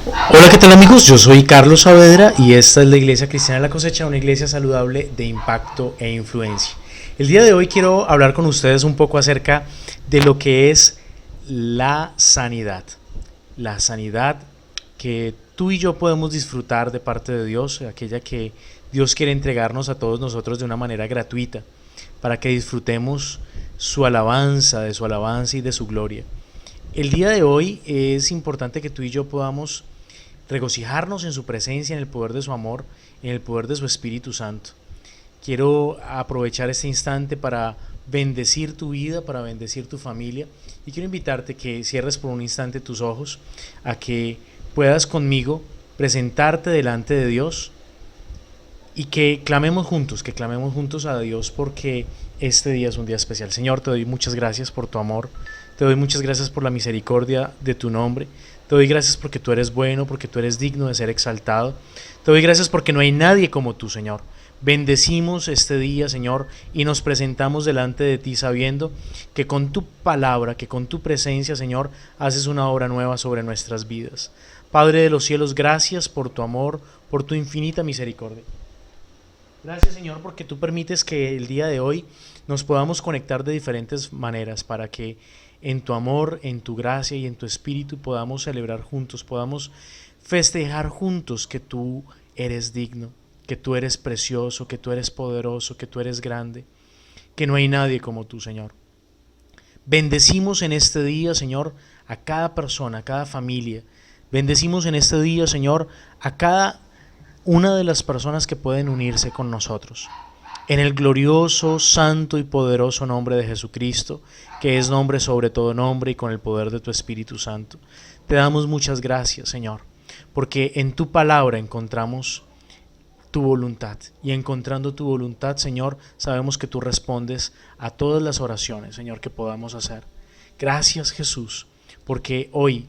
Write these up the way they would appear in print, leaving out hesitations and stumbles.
Hola, ¿qué tal amigos? Yo soy Carlos Saavedra y esta es la Iglesia Cristiana de la Cosecha, una iglesia saludable de impacto e influencia. El día de hoy quiero hablar con ustedes un poco acerca de lo que es la sanidad. La sanidad que tú y yo podemos disfrutar de parte de Dios, aquella que Dios quiere entregarnos a todos nosotros de una manera gratuita, para que disfrutemos de su alabanza y de su gloria. El día de hoy es importante que tú y yo podamos regocijarnos en su presencia, en el poder de su amor, en el poder de su Espíritu Santo. Quiero aprovechar este instante para bendecir tu vida, para bendecir tu familia, y quiero invitarte que cierres por un instante tus ojos, a que puedas conmigo presentarte delante de Dios y que clamemos juntos a Dios, porque este día es un día especial. Señor, te doy muchas gracias por tu amor, te doy muchas gracias por la misericordia de tu nombre, te doy gracias porque tú eres bueno, porque tú eres digno de ser exaltado, te doy gracias porque no hay nadie como tú, Señor. Bendecimos este día, Señor, y nos presentamos delante de ti sabiendo que con tu palabra, que con tu presencia, Señor, haces una obra nueva sobre nuestras vidas. Padre de los cielos, gracias por tu amor, por tu infinita misericordia. Gracias, Señor, porque tú permites que el día de hoy nos podamos conectar de diferentes maneras para que en tu amor, en tu gracia y en tu espíritu podamos celebrar juntos, podamos festejar juntos que tú eres digno, que tú eres precioso, que tú eres poderoso, que tú eres grande, que no hay nadie como tú, Señor. Bendecimos en este día, Señor, a cada persona, a cada familia. Bendecimos en este día, Señor, a cada una de las personas que pueden unirse con nosotros. En el glorioso, santo y poderoso nombre de Jesucristo, que es nombre sobre todo nombre, y con el poder de tu Espíritu Santo, te damos muchas gracias, Señor, porque en tu palabra encontramos tu voluntad, y encontrando tu voluntad, Señor, sabemos que tú respondes a todas las oraciones, Señor, que podamos hacer. Gracias, Jesús, porque hoy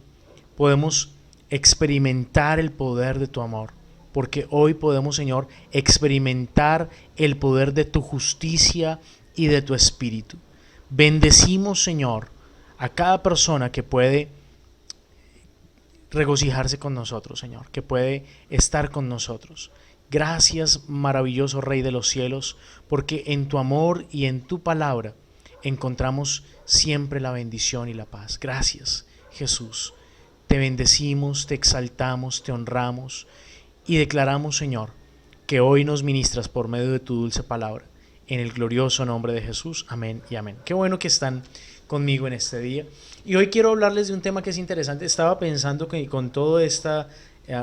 podemos experimentar el poder de tu amor, porque hoy podemos, Señor, experimentar el poder de tu justicia y de tu espíritu. Bendecimos, Señor, a cada persona que puede regocijarse con nosotros, Señor, que puede estar con nosotros. Gracias, maravilloso Rey de los cielos, porque en tu amor y en tu palabra encontramos siempre la bendición y la paz. Gracias, Jesús. Te bendecimos, te exaltamos, te honramos y declaramos, Señor, que hoy nos ministras por medio de tu dulce palabra. En el glorioso nombre de Jesús. Amén y amén. Qué bueno que están conmigo en este día. Y hoy quiero hablarles de un tema que es interesante. Estaba pensando que con toda esta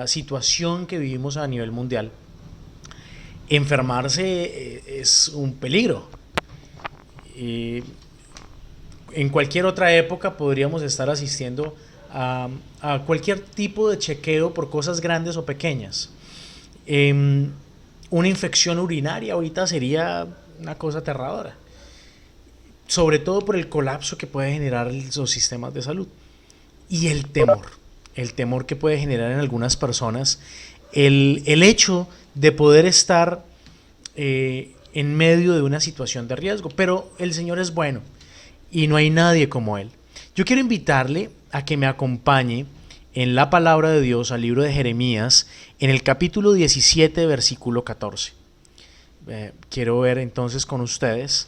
situación que vivimos a nivel mundial, enfermarse es un peligro. Eh, en cualquier otra época podríamos estar asistiendo a cualquier tipo de chequeo por cosas grandes o pequeñas. Una infección urinaria ahorita sería una cosa aterradora, sobre todo por el colapso que puede generar los sistemas de salud. Y el temor que puede generar en algunas personas, el hecho de poder estar en medio de una situación de riesgo. Pero el Señor es bueno y no hay nadie como Él. Yo quiero invitarle a que me acompañe en la palabra de Dios al libro de Jeremías, en el capítulo 17, versículo 14. Quiero ver entonces con ustedes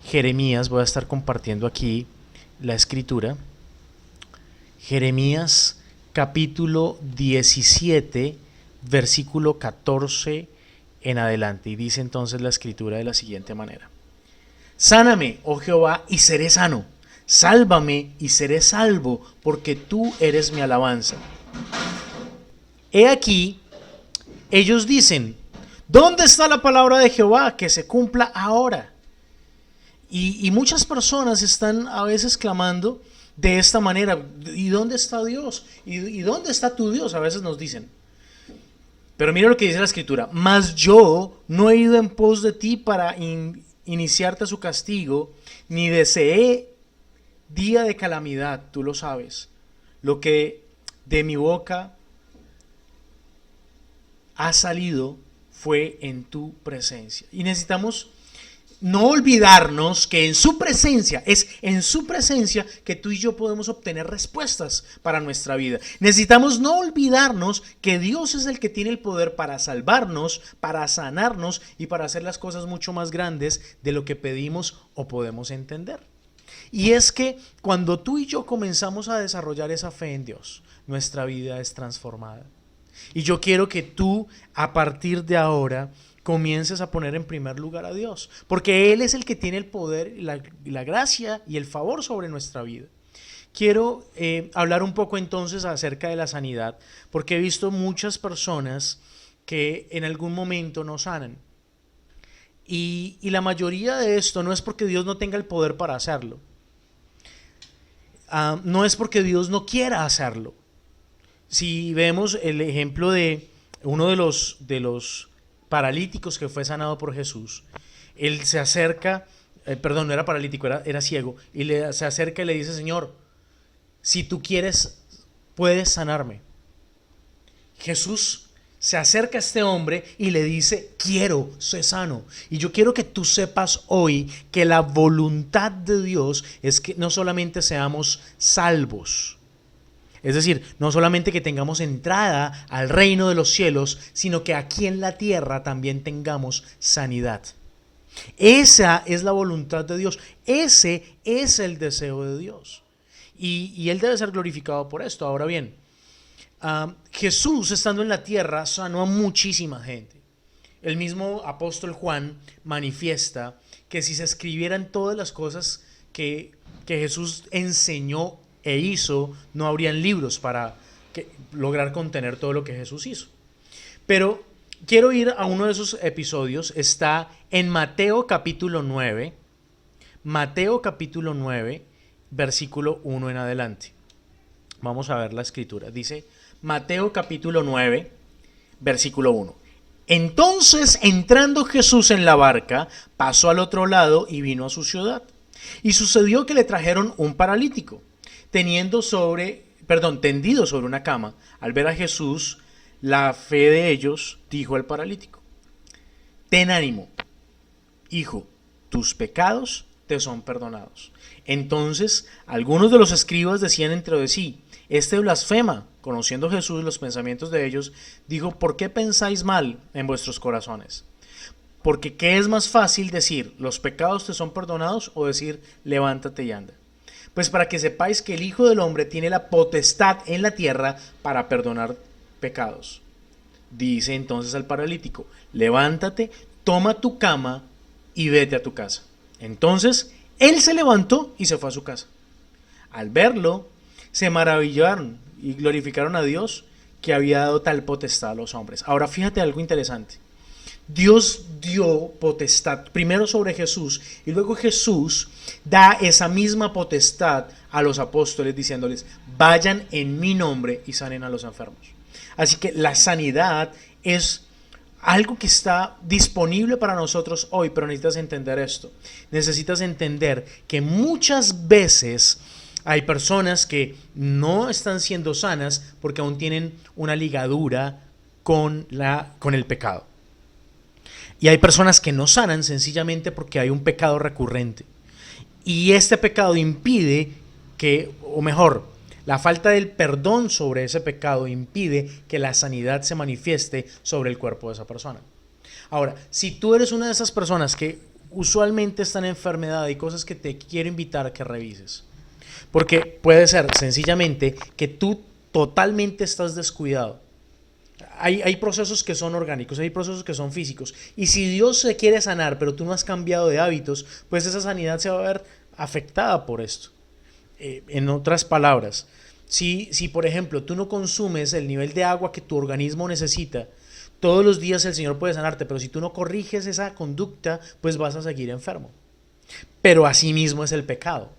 Jeremías, voy a estar compartiendo aquí la escritura. Jeremías capítulo 17, versículo 14 en adelante. Y dice entonces la escritura de la siguiente manera: Sáname, oh Jehová, y seré sano. Sálvame y seré salvo, porque tú eres mi alabanza. He aquí, ellos dicen: ¿dónde está la palabra de Jehová? Que se cumpla ahora. Y muchas personas están a veces clamando de esta manera: ¿y dónde está Dios? ¿Y dónde está tu Dios? A veces nos dicen. Pero mira lo que dice la escritura: mas yo no he ido en pos de ti para iniciarte su castigo, ni deseé día de calamidad, tú lo sabes. Lo que de mi boca ha salido fue en tu presencia. Y necesitamos no olvidarnos que en su presencia, es en su presencia que tú y yo podemos obtener respuestas para nuestra vida. Necesitamos no olvidarnos que Dios es el que tiene el poder para salvarnos, para sanarnos y para hacer las cosas mucho más grandes de lo que pedimos o podemos entender. Y es que cuando tú y yo comenzamos a desarrollar esa fe en Dios, nuestra vida es transformada. Y yo quiero que tú, a partir de ahora, comiences a poner en primer lugar a Dios, porque Él es el que tiene el poder, la gracia y el favor sobre nuestra vida. Quiero hablar un poco entonces acerca de la sanidad, porque he visto muchas personas que en algún momento no sanan. Y la mayoría de esto no es porque Dios no tenga el poder para hacerlo. No es porque Dios no quiera hacerlo. Si vemos el ejemplo de uno de los paralíticos que fue sanado por Jesús, él se acerca, perdón, no era paralítico, era ciego, y se acerca y le dice: Señor, si tú quieres, puedes sanarme. Jesús se acerca a este hombre y le dice: quiero, sé sano. Y yo quiero que tú sepas hoy que la voluntad de Dios es que no solamente seamos salvos, es decir, no solamente que tengamos entrada al reino de los cielos, sino que aquí en la tierra también tengamos sanidad. Esa es la voluntad de Dios, ese es el deseo de Dios. Y Él debe ser glorificado por esto. Ahora bien, Jesús, estando en la tierra, sanó a muchísima gente. El mismo apóstol Juan manifiesta que si se escribieran todas las cosas que Jesús enseñó e hizo, no habrían libros para lograr contener todo lo que Jesús hizo. Pero quiero ir a uno de esos episodios. Está en Mateo capítulo 9, versículo 1 en adelante. Vamos a ver la escritura. Dice Mateo capítulo 9, versículo 1. Entonces, entrando Jesús en la barca, pasó al otro lado y vino a su ciudad. Y sucedió que le trajeron un paralítico, tendido sobre una cama. Al ver a Jesús, la fe de ellos dijo al paralítico: ten ánimo, hijo, tus pecados te son perdonados. Entonces algunos de los escribas decían entre sí: este blasfema. Conociendo Jesús los pensamientos de ellos, dijo: ¿por qué pensáis mal en vuestros corazones? Porque ¿qué es más fácil decir: los pecados te son perdonados, o decir: levántate y anda? Pues para que sepáis que el Hijo del Hombre tiene la potestad en la tierra para perdonar pecados. Dice entonces al paralítico: levántate, toma tu cama y vete a tu casa. Entonces él se levantó y se fue a su casa. Al verlo, se maravillaron y glorificaron a Dios, que había dado tal potestad a los hombres. Ahora fíjate algo interesante. Dios dio potestad primero sobre Jesús, y luego Jesús da esa misma potestad a los apóstoles, diciéndoles: vayan en mi nombre y sanen a los enfermos. Así que la sanidad es algo que está disponible para nosotros hoy, pero necesitas entender esto. Necesitas entender que muchas veces hay personas que no están siendo sanas porque aún tienen una ligadura con el pecado. Y hay personas que no sanan sencillamente porque hay un pecado recurrente. Y este pecado impide la falta del perdón sobre ese pecado impide que la sanidad se manifieste sobre el cuerpo de esa persona. Ahora, si tú eres una de esas personas que usualmente están en enfermedad, hay cosas que te quiero invitar a que revises. Porque puede ser sencillamente que tú totalmente estás descuidado. Hay procesos que son orgánicos, hay procesos que son físicos. Y si Dios se quiere sanar, pero tú no has cambiado de hábitos, pues esa sanidad se va a ver afectada por esto. En otras palabras, si por ejemplo tú no consumes el nivel de agua que tu organismo necesita, todos los días el Señor puede sanarte, pero si tú no corriges esa conducta, pues vas a seguir enfermo. Pero así mismo es el pecado,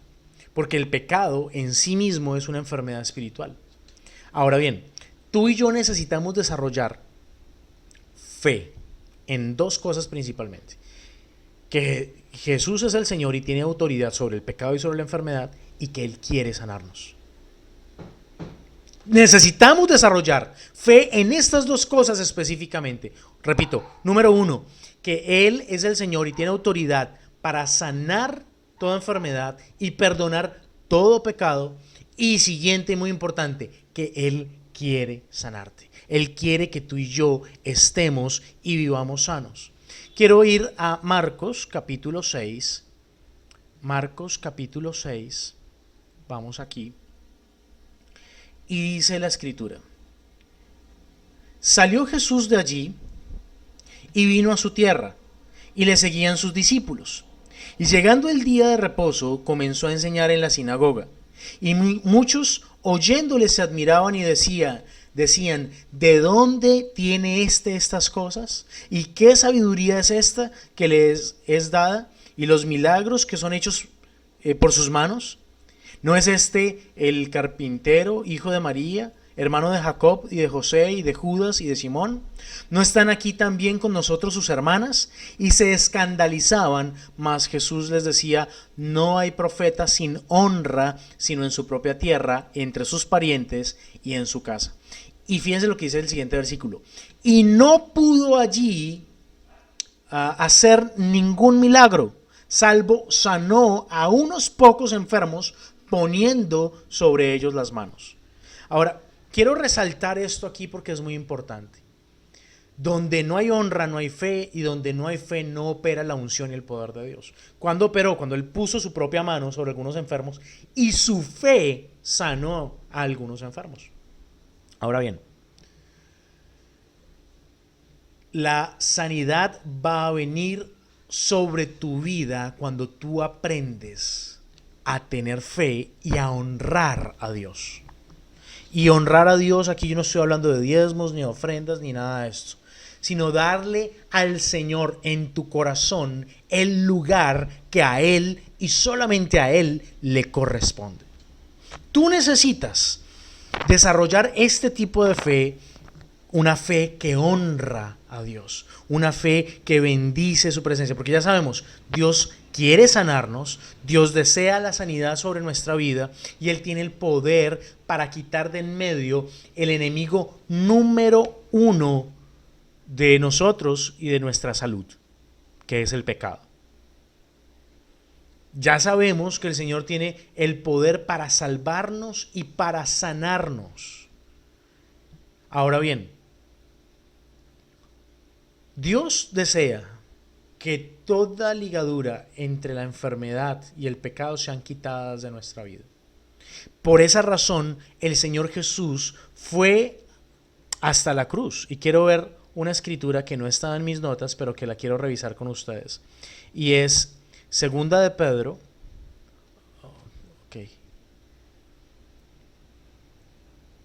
porque el pecado en sí mismo es una enfermedad espiritual. Ahora bien, tú y yo necesitamos desarrollar fe en dos cosas principalmente: que Jesús es el Señor y tiene autoridad sobre el pecado y sobre la enfermedad, y que Él quiere sanarnos. Necesitamos desarrollar fe en estas dos cosas específicamente. Repito, número uno, que Él es el Señor y tiene autoridad para sanar toda enfermedad y perdonar todo pecado. Y siguiente, muy importante, que Él quiere sanarte. Él quiere que tú y yo estemos y vivamos sanos. Quiero ir a Marcos capítulo 6. Marcos capítulo 6. Vamos aquí. Y dice la escritura: salió Jesús de allí y vino a su tierra, y le seguían sus discípulos. Y llegando el día de reposo, comenzó a enseñar en la sinagoga. Y muchos oyéndole se admiraban y decían, ¿de dónde tiene estas cosas? ¿Y qué sabiduría es esta que les es dada? ¿Y los milagros que son hechos por sus manos? ¿No es este el carpintero, hijo de María, hermano de Jacob y de José y de Judas y de Simón? ¿No están aquí también con nosotros sus hermanas? Y se escandalizaban, mas Jesús les decía: no hay profeta sin honra sino en su propia tierra, entre sus parientes y en su casa. Y fíjense lo que dice el siguiente versículo: y no pudo allí hacer ningún milagro, salvo sanó a unos pocos enfermos poniendo sobre ellos las manos. Ahora, quiero resaltar esto aquí porque es muy importante. Donde no hay honra, no hay fe, y donde no hay fe, no opera la unción y el poder de Dios. ¿Cuándo operó? Cuando Él puso su propia mano sobre algunos enfermos y su fe sanó a algunos enfermos. Ahora bien, la sanidad va a venir sobre tu vida cuando tú aprendes a tener fe y a honrar a Dios. Y honrar a Dios, aquí yo no estoy hablando de diezmos, ni ofrendas, ni nada de esto, sino darle al Señor en tu corazón el lugar que a Él y solamente a Él le corresponde. Tú necesitas desarrollar este tipo de fe, una fe que honra a Dios, una fe que bendice su presencia, porque ya sabemos, Dios quiere sanarnos, Dios desea la sanidad sobre nuestra vida y Él tiene el poder para quitar de en medio el enemigo número uno de nosotros y de nuestra salud, que es el pecado. Ya sabemos que el Señor tiene el poder para salvarnos y para sanarnos. Ahora bien, Dios desea que toda ligadura entre la enfermedad y el pecado sean quitadas de nuestra vida. Por esa razón, el Señor Jesús fue hasta la cruz. Y quiero ver una escritura que no estaba en mis notas, pero que la quiero revisar con ustedes. Y es Segunda de Pedro.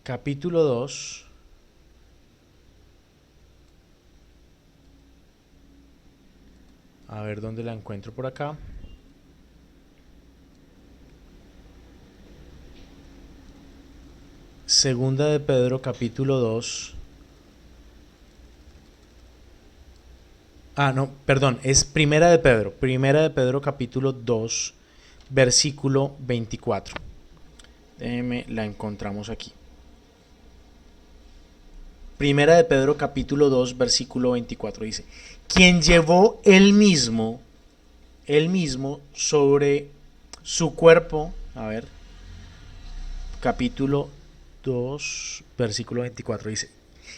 Capítulo 2. A ver dónde la encuentro por acá. Segunda de Pedro, capítulo 2. No, perdón, es Primera de Pedro. Primera de Pedro, capítulo 2, versículo 24. La encontramos aquí. Primera de Pedro, capítulo 2, versículo 24 dice: quien llevó él mismo sobre su cuerpo, capítulo 2, versículo 24 dice: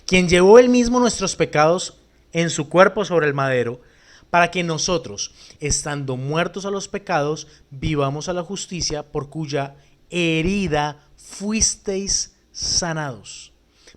quien llevó él mismo nuestros pecados en su cuerpo sobre el madero, para que nosotros, estando muertos a los pecados, vivamos a la justicia, por cuya herida fuisteis sanados.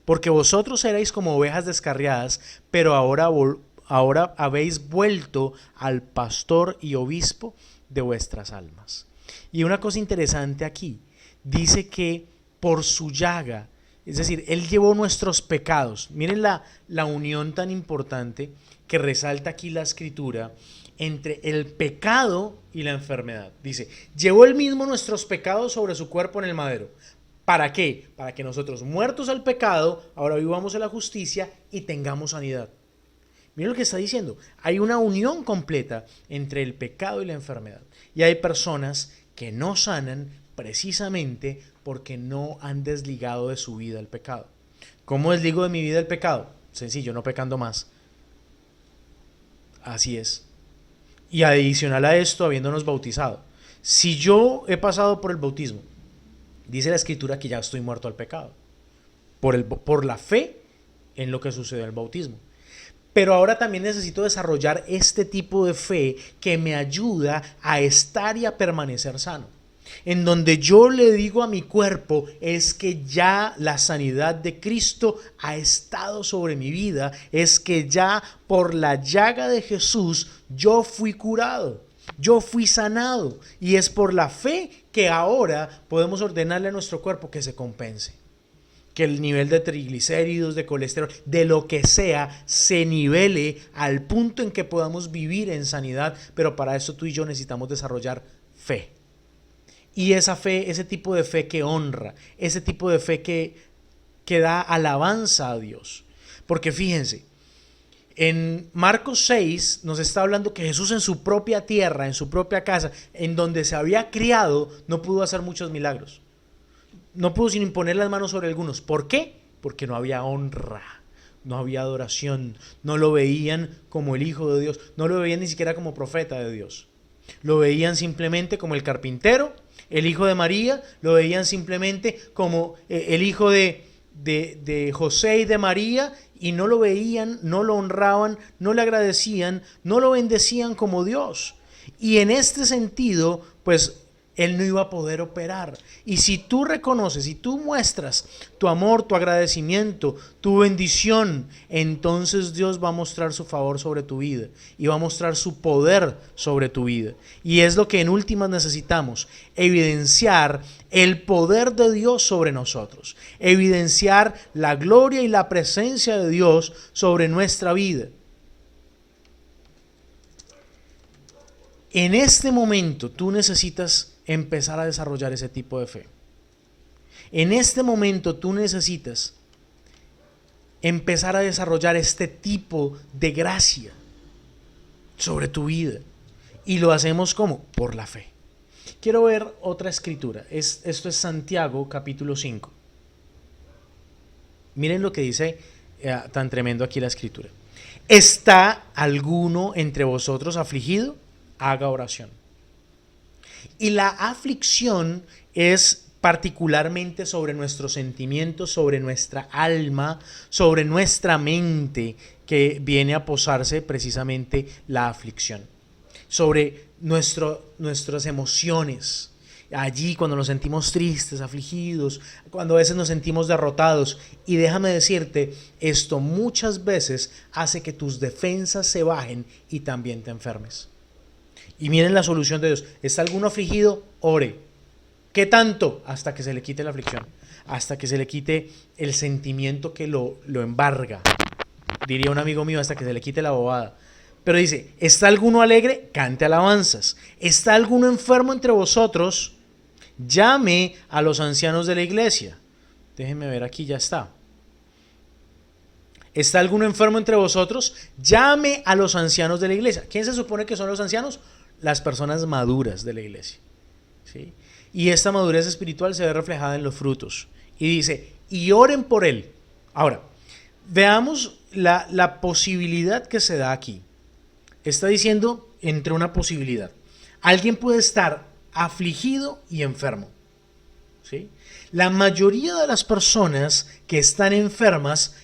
Porque vosotros erais como ovejas descarriadas, pero ahora habéis vuelto al pastor y obispo de vuestras almas. Y una cosa interesante aquí, dice que por su llaga, es decir, Él llevó nuestros pecados. Miren la unión tan importante que resalta aquí la escritura entre el pecado y la enfermedad. Dice, llevó Él mismo nuestros pecados sobre su cuerpo en el madero. ¿Para qué? Para que nosotros, muertos al pecado, ahora vivamos en la justicia y tengamos sanidad. Miren lo que está diciendo. Hay una unión completa entre el pecado y la enfermedad. Y hay personas que no sanan precisamente porque no han desligado de su vida el pecado. ¿Cómo desligo de mi vida el pecado? Sencillo, no pecando más. Así es. Y adicional a esto, habiéndonos bautizado. Si yo he pasado por el bautismo, dice la Escritura que ya estoy muerto al pecado, por la fe en lo que sucedió en el bautismo. Pero ahora también necesito desarrollar este tipo de fe que me ayuda a estar y a permanecer sano. En donde yo le digo a mi cuerpo es que ya la sanidad de Cristo ha estado sobre mi vida, es que ya por la llaga de Jesús yo fui curado, yo fui sanado, y es por la fe que ahora podemos ordenarle a nuestro cuerpo que se compense, que el nivel de triglicéridos, de colesterol, de lo que sea, se nivele al punto en que podamos vivir en sanidad. Pero para eso tú y yo necesitamos desarrollar fe. Y esa fe, ese tipo de fe que honra, ese tipo de fe que da alabanza a Dios. Porque fíjense, en Marcos 6 nos está hablando que Jesús en su propia tierra, en su propia casa, en donde se había criado, no pudo hacer muchos milagros. No pudo sin imponer las manos sobre algunos. ¿Por qué? Porque no había honra, no había adoración, no lo veían como el Hijo de Dios, no lo veían ni siquiera como profeta de Dios. Lo veían simplemente como el carpintero, el hijo de María, lo veían simplemente como el hijo de José y de María, y no lo veían, no lo honraban, no le agradecían, no lo bendecían como Dios. Y en este sentido, pues Él no iba a poder operar. Y si tú reconoces, si tú muestras tu amor, tu agradecimiento, tu bendición, entonces Dios va a mostrar su favor sobre tu vida y va a mostrar su poder sobre tu vida. Y es lo que en últimas necesitamos, evidenciar el poder de Dios sobre nosotros, evidenciar la gloria y la presencia de Dios sobre nuestra vida. En este momento tú necesitas empezar a desarrollar ese tipo de fe. En este momento tú necesitas empezar a desarrollar este tipo de gracia sobre tu vida. Y lo hacemos ¿cómo? Por la fe. Quiero ver otra escritura. Esto es Santiago capítulo 5. Miren lo que dice tan tremendo aquí la escritura. ¿Está alguno entre vosotros afligido? Haga oración. Y la aflicción es particularmente sobre nuestros sentimientos, sobre nuestra alma, sobre nuestra mente, que viene a posarse precisamente la aflicción. Sobre nuestras emociones. Allí cuando nos sentimos tristes, afligidos, cuando a veces nos sentimos derrotados. Y déjame decirte, esto muchas veces hace que tus defensas se bajen y también te enfermes. Y miren la solución de Dios. ¿Está alguno afligido? Ore. ¿Qué tanto? Hasta que se le quite la aflicción. Hasta que se le quite el sentimiento que lo embarga. Diría un amigo mío, hasta que se le quite la bobada. Pero dice, ¿está alguno alegre? Cante alabanzas. ¿Está alguno enfermo entre vosotros? Llame a los ancianos de la iglesia. Déjenme ver, aquí ya está. ¿Está alguno enfermo entre vosotros? Llame a los ancianos de la iglesia. ¿Quién se supone que son los ancianos? Las personas maduras de la iglesia. ¿Sí? Y esta madurez espiritual se ve reflejada en los frutos. Y dice, y oren por él. Ahora, veamos la posibilidad que se da aquí. Está diciendo entre una posibilidad. Alguien puede estar afligido y enfermo. ¿Sí? La mayoría de las personas que están enfermas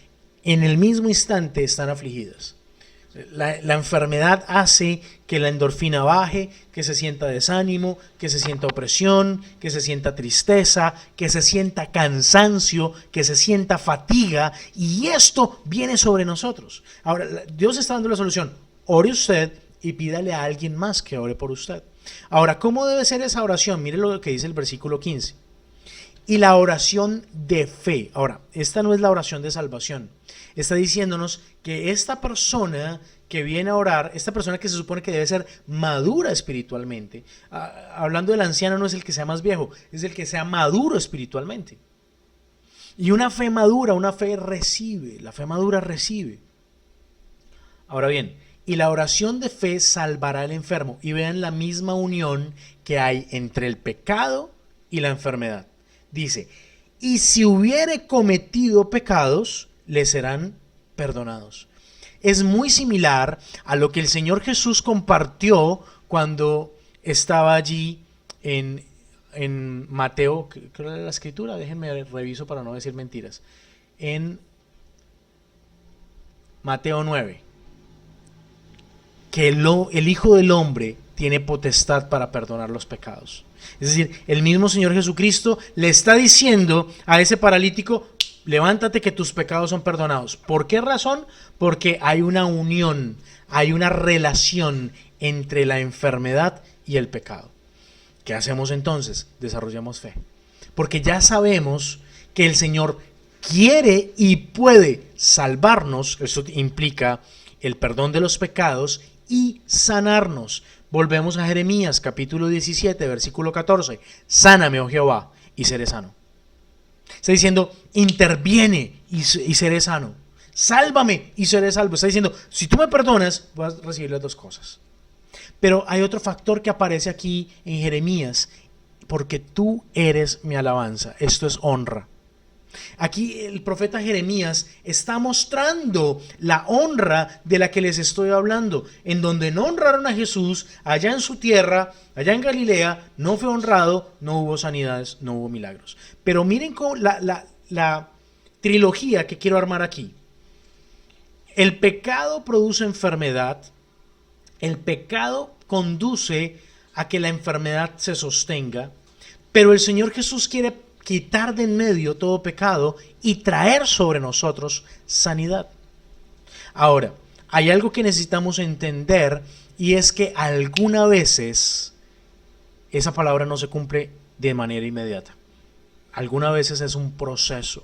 en el mismo instante están afligidas. La enfermedad hace que la endorfina baje, que se sienta desánimo, que se sienta opresión, que se sienta tristeza, que se sienta cansancio, que se sienta fatiga, y esto viene sobre nosotros. Ahora, Dios está dando la solución. Ore usted y pídale a alguien más que ore por usted. Ahora, ¿cómo debe ser esa oración? Mire lo que dice el versículo 15. Y la oración de fe. Ahora, esta no es la oración de salvación. Está diciéndonos que esta persona que viene a orar, esta persona que se supone que debe ser madura espiritualmente, hablando del anciano, no es el que sea más viejo, es el que sea maduro espiritualmente. Y una fe madura, una fe recibe, la fe madura recibe. Ahora bien, y la oración de fe salvará al enfermo. Y vean la misma unión que hay entre el pecado y la enfermedad. Dice, y si hubiere cometido pecados, le serán perdonados. es muy similar a lo que el Señor Jesús compartió cuando estaba allí en Mateo, creo que era la escritura, déjenme reviso para no decir mentiras, en Mateo 9, que el Hijo del Hombre tiene potestad para perdonar los pecados. Es decir, el mismo Señor Jesucristo le está diciendo a ese paralítico: levántate, que tus pecados son perdonados. ¿Por qué razón? Porque hay una unión, hay una relación entre la enfermedad y el pecado. ¿Qué hacemos entonces? Desarrollamos fe. Porque ya sabemos que el Señor quiere y puede salvarnos. Eso implica el perdón de los pecados y sanarnos. Volvemos a Jeremías capítulo 17, versículo 14. Sáname, oh Jehová, y seré sano. Está diciendo, interviene y seré sano. Sálvame y seré salvo. Está diciendo, si tú me perdonas, vas a recibir las dos cosas. Pero hay otro factor que aparece aquí en Jeremías: porque tú eres mi alabanza. Esto es honra. Aquí el profeta Jeremías está mostrando la honra de la que les estoy hablando. En donde no honraron a Jesús, allá en su tierra, allá en Galilea, no fue honrado, no hubo sanidades, no hubo milagros. Pero miren cómo la trilogía que quiero armar aquí. El pecado produce enfermedad. El pecado conduce a que la enfermedad se sostenga. Pero el Señor Jesús quiere quitar de en medio todo pecado y traer sobre nosotros sanidad. Ahora, hay algo que necesitamos entender, y es que algunas veces esa palabra no se cumple de manera inmediata. Algunas veces es un proceso.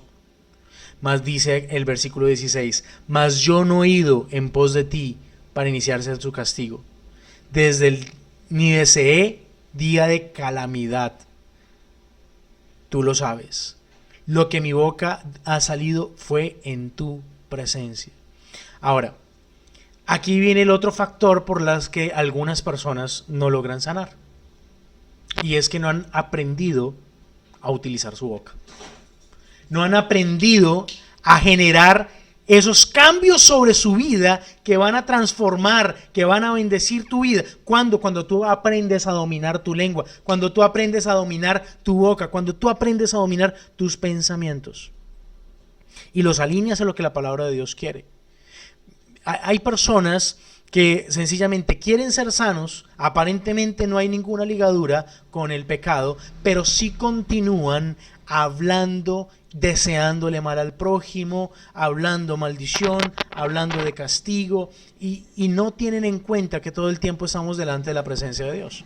Mas dice el versículo 16: mas yo no he ido en pos de ti para iniciarse su castigo, ni deseé día de calamidad. Tú lo sabes. Lo que mi boca ha salido fue en tu presencia. Ahora, aquí viene el otro factor por las que algunas personas no logran sanar. Y es que no han aprendido a utilizar su boca. No han aprendido a generar esos cambios sobre su vida que van a transformar, que van a bendecir tu vida. Cuando tú aprendes a dominar tu lengua, cuando tú aprendes a dominar tu boca, cuando tú aprendes a dominar tus pensamientos y los alineas a lo que la palabra de Dios quiere. Hay personas que sencillamente quieren ser sanos, aparentemente no hay ninguna ligadura con el pecado, pero sí continúan hablando, deseándole mal al prójimo, hablando maldición, hablando de castigo, y no tienen en cuenta que todo el tiempo estamos delante de la presencia de Dios.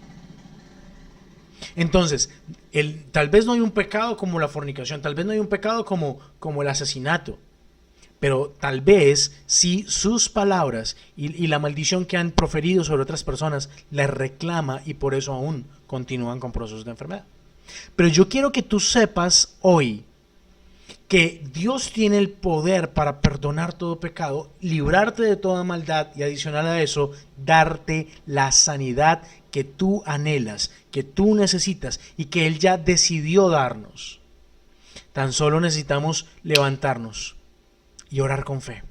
Entonces, tal vez no hay un pecado como la fornicación, tal vez no hay un pecado como el asesinato, pero tal vez sí sus palabras y la maldición que han proferido sobre otras personas les reclama, y por eso aún continúan con procesos de enfermedad. Pero yo quiero que tú sepas hoy que Dios tiene el poder para perdonar todo pecado, librarte de toda maldad y, adicional a eso, darte la sanidad que tú anhelas, que tú necesitas y que Él ya decidió darnos. Tan solo necesitamos levantarnos y orar con fe.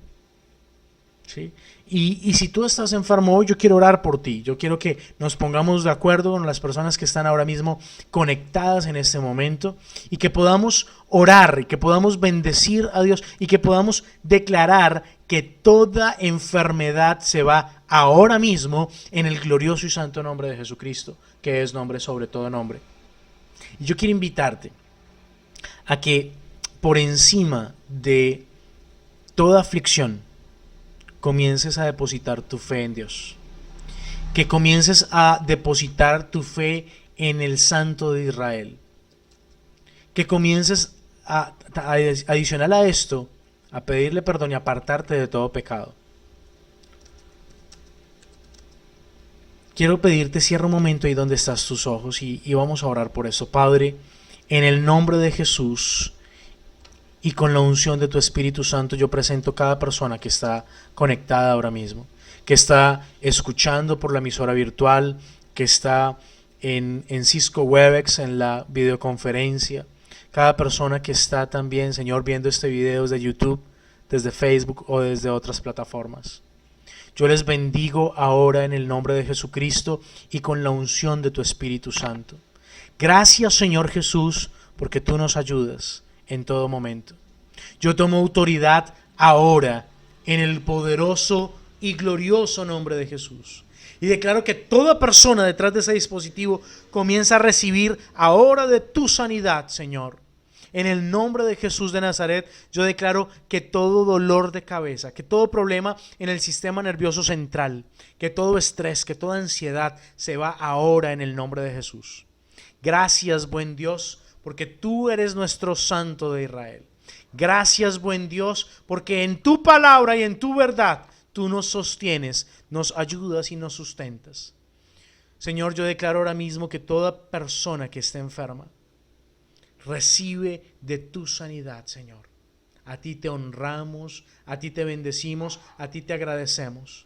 ¿Sí? Y si tú estás enfermo hoy, yo quiero orar por ti. Yo quiero que nos pongamos de acuerdo con las personas que están ahora mismo conectadas en este momento, y que podamos orar y que podamos bendecir a Dios y que podamos declarar que toda enfermedad se va ahora mismo en el glorioso y santo nombre de Jesucristo, que es nombre sobre todo nombre. Y yo quiero invitarte a que por encima de toda aflicción comiences a depositar tu fe en Dios, que comiences a depositar tu fe en el Santo de Israel, que comiences adicional a esto, a pedirle perdón y apartarte de todo pecado. Quiero pedirte, cierra un momento ahí donde estás tus ojos y vamos a orar por eso. Padre, en el nombre de Jesús y con la unción de tu Espíritu Santo, yo presento cada persona que está conectada ahora mismo, que está escuchando por la emisora virtual, que está en Cisco Webex, en la videoconferencia, cada persona que está también, Señor, viendo este video desde YouTube, desde Facebook o desde otras plataformas. Yo les bendigo ahora en el nombre de Jesucristo y con la unción de tu Espíritu Santo. Gracias, Señor Jesús, porque tú nos ayudas en todo momento. Yo tomo autoridad ahora en el poderoso y glorioso nombre de Jesús. Y declaro que toda persona detrás de ese dispositivo comienza a recibir ahora de tu sanidad, Señor. En el nombre de Jesús de Nazaret, yo declaro que todo dolor de cabeza, que todo problema en el sistema nervioso central, que todo estrés, que toda ansiedad se va ahora en el nombre de Jesús. Gracias, buen Dios, porque tú eres nuestro Santo de Israel. Gracias, buen Dios, porque en tu palabra y en tu verdad tú nos sostienes, nos ayudas y nos sustentas. Señor, yo declaro ahora mismo que toda persona que esté enferma recibe de tu sanidad, Señor. A ti te honramos, a ti te bendecimos, a ti te agradecemos.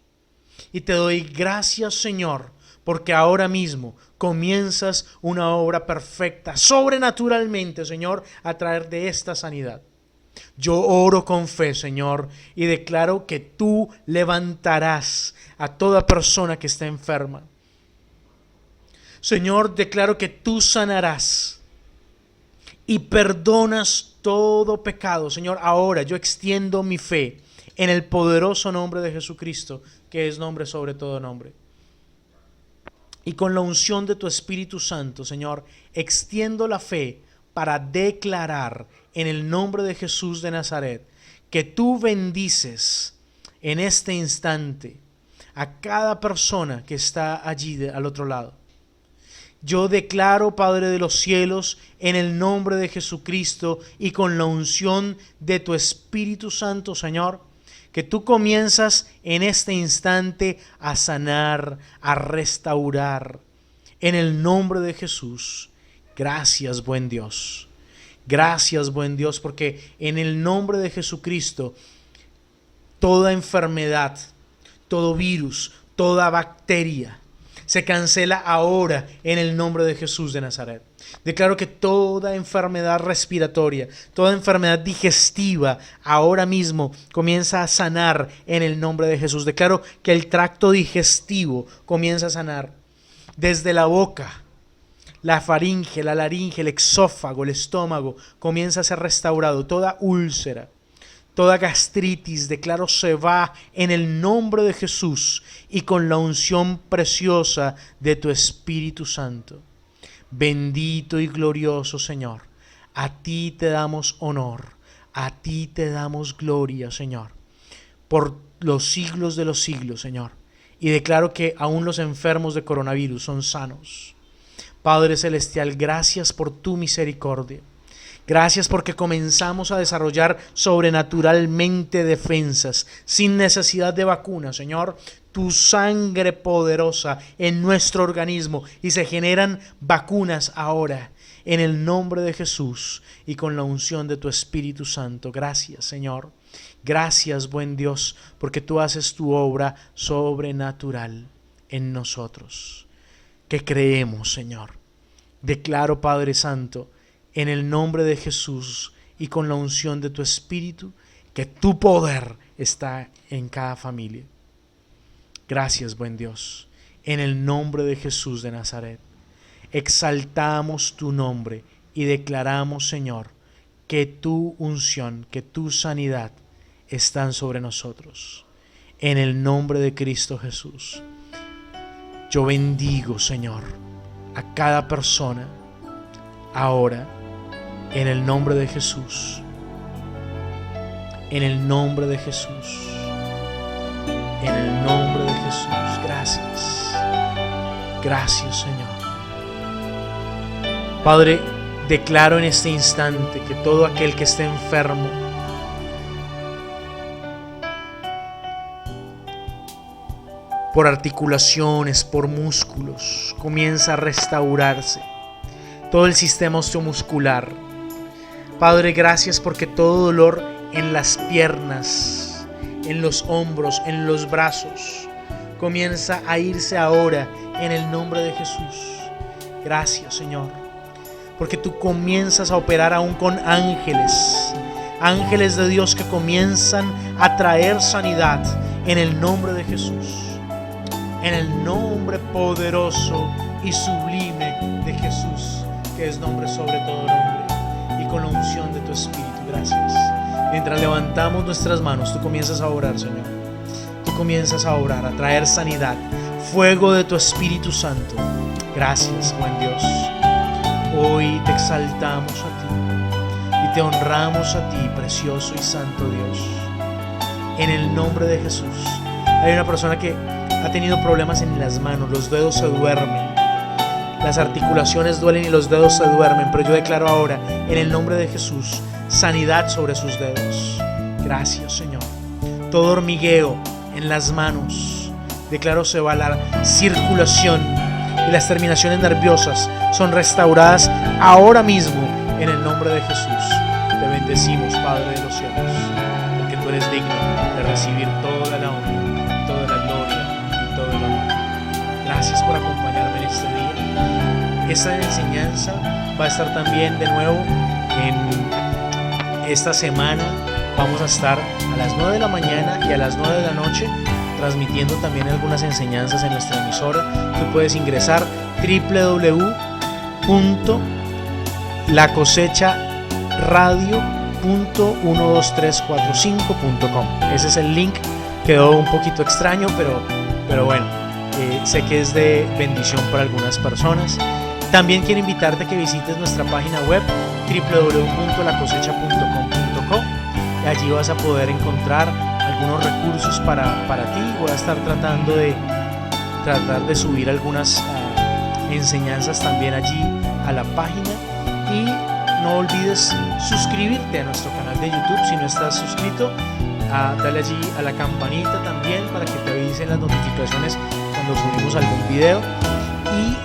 Y te doy gracias, Señor, porque ahora mismo comienzas una obra perfecta, sobrenaturalmente, Señor, a traer de esta sanidad. Yo oro con fe, Señor, y declaro que tú levantarás a toda persona que esté enferma. Señor, declaro que tú sanarás y perdonas todo pecado. Señor, ahora yo extiendo mi fe en el poderoso nombre de Jesucristo, que es nombre sobre todo nombre. Y con la unción de tu Espíritu Santo, Señor, extiendo la fe para declarar en el nombre de Jesús de Nazaret que tú bendices en este instante a cada persona que está allí al otro lado. Yo declaro, Padre de los cielos, en el nombre de Jesucristo y con la unción de tu Espíritu Santo, Señor, que tú comienzas en este instante a sanar, a restaurar. En el nombre de Jesús. Gracias, buen Dios. Gracias, buen Dios, porque en el nombre de Jesucristo, toda enfermedad, todo virus, toda bacteria, se cancela ahora en el nombre de Jesús de Nazaret. Declaro que toda enfermedad respiratoria, toda enfermedad digestiva, ahora mismo comienza a sanar en el nombre de Jesús. Declaro que el tracto digestivo comienza a sanar desde la boca. La faringe, la laringe, el exófago, el estómago comienza a ser restaurado. Toda úlcera, toda gastritis, declaro se va en el nombre de Jesús y con la unción preciosa de tu Espíritu Santo. Bendito y glorioso Señor, a ti te damos honor, a ti te damos gloria, Señor, por los siglos de los siglos, Señor. Y declaro que aún los enfermos de coronavirus son sanos. Padre Celestial, gracias por tu misericordia. Gracias porque comenzamos a desarrollar sobrenaturalmente defensas sin necesidad de vacuna, Señor. Tu sangre poderosa en nuestro organismo y se generan vacunas ahora en el nombre de Jesús y con la unción de tu Espíritu Santo. Gracias, Señor. Gracias, buen Dios, porque tú haces tu obra sobrenatural en nosotros, que creemos, Señor. Declaro, Padre Santo, en el nombre de Jesús y con la unción de tu Espíritu, que tu poder está en cada familia. Gracias, buen Dios, en el nombre de Jesús de Nazaret. Exaltamos tu nombre y declaramos, Señor, que tu unción, que tu sanidad están sobre nosotros. En el nombre de Cristo Jesús. Yo bendigo, Señor, a cada persona ahora, en el nombre de Jesús. En el nombre de Jesús. En el nombre de Jesús. Gracias. Gracias, Señor. Padre, declaro en este instante que todo aquel que esté enfermo, por articulaciones, por músculos, comienza a restaurarse. Todo el sistema osteomuscular. Padre, gracias porque todo dolor en las piernas, en los hombros, en los brazos, comienza a irse ahora en el nombre de Jesús. Gracias, Señor, porque tú comienzas a operar aún con ángeles ángeles de Dios que comienzan a traer sanidad en el nombre de Jesús, en el nombre poderoso y sublime de Jesús, que es nombre sobre todo nombre, y con la unción de tu Espíritu. Gracias. Mientras levantamos nuestras manos, tú comienzas a orar, Señor. Tú comienzas a orar, a traer sanidad, fuego de tu Espíritu Santo. Gracias, buen Dios. Hoy te exaltamos a ti y te honramos a ti, precioso y santo Dios. En el nombre de Jesús. Hay una persona que ha tenido problemas en las manos, los dedos se duermen, las articulaciones duelen y los dedos se duermen, pero yo declaro ahora, en el nombre de Jesús, sanidad sobre sus dedos. Gracias, Señor. Todo hormigueo en las manos, declaro se va la circulación y las terminaciones nerviosas son restauradas ahora mismo en el nombre de Jesús. Te bendecimos, Padre de los cielos, porque tú eres digno de recibir toda la honra, toda la gloria y todo el honor. Gracias por acompañarme en este día. Esta enseñanza va a estar también de nuevo en esta semana. Vamos a estar a las 9 de la mañana y a las 9 de la noche transmitiendo también algunas enseñanzas en nuestra emisora. Tú puedes ingresar www.lacosecharadio.12345.com. Ese es el link. Quedó un poquito extraño, pero bueno, sé que es de bendición para algunas personas. También quiero invitarte a que visites nuestra página web www.lacosecha.com.co y allí vas a poder encontrar algunos recursos para ti. Voy a estar tratando de subir algunas enseñanzas también allí a la página, y no olvides suscribirte a nuestro canal de YouTube si no estás suscrito. Dale allí a la campanita también para que te avisen las notificaciones cuando subimos algún video. Y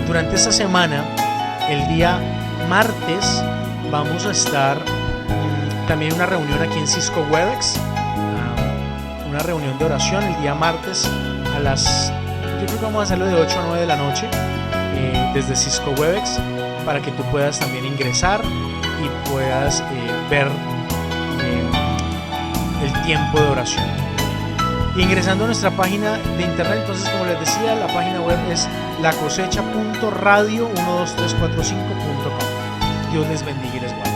durante esta semana, el día martes, vamos a estar también en una reunión aquí en Cisco Webex, una reunión de oración el día martes yo creo que vamos a hacerlo de 8 a 9 de la noche desde Cisco Webex, para que tú puedas también ingresar y puedas ver el tiempo de oración. Ingresando a nuestra página de internet, entonces, como les decía, la página web es lacosecha.radio12345.com. Dios les bendiga y les guarde.